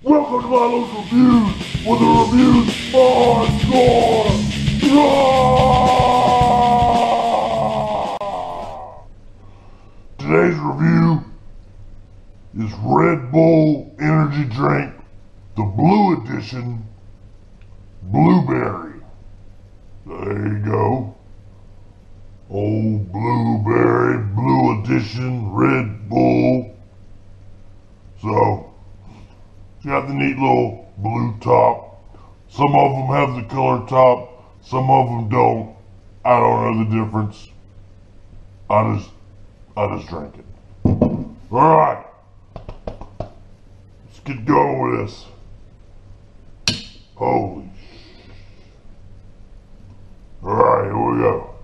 Welcome to my local reviews, where the reviews are score. Today's review is Red Bull Energy Drink, the Blue Edition, Blueberry. There you go. Old Blueberry, Blue Edition, Red Bull. So, it's got the neat little blue top. Some of them have the color top, some of them don't. I don't know the difference. I just drank it. Alright. Let's get going with this. Holy sh. Alright, here we go.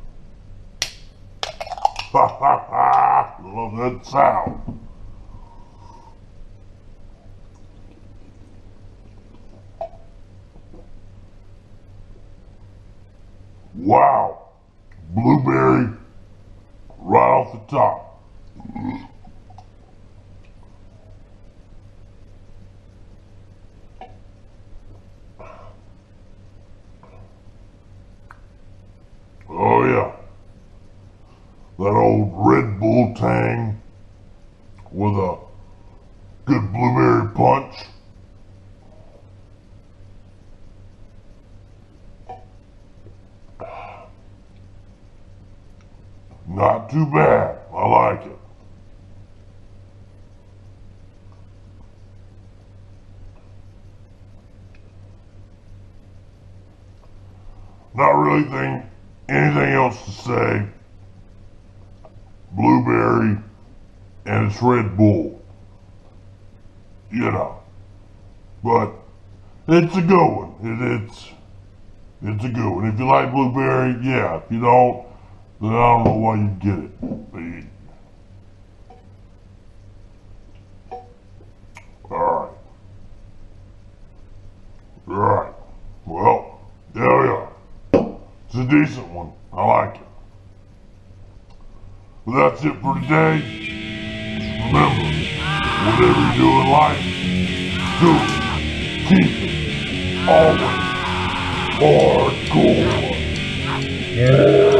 Ha ha ha! Love that sound. Wow, blueberry right off the top. Oh yeah, that old Red Bull Tang with a good blueberry punch. Not too bad. I like it. Not really anything else to say. Blueberry and it's Red Bull. You know. But it's a good one. It's a good one. If you like blueberry, yeah. If you don't, then I don't know why you get it. Alright. Alright. Well, there we are. It's a decent one. I like it. Well, that's it for today. Just remember, whatever you do in life, do it. Keep it. Always hardcore. Yeah.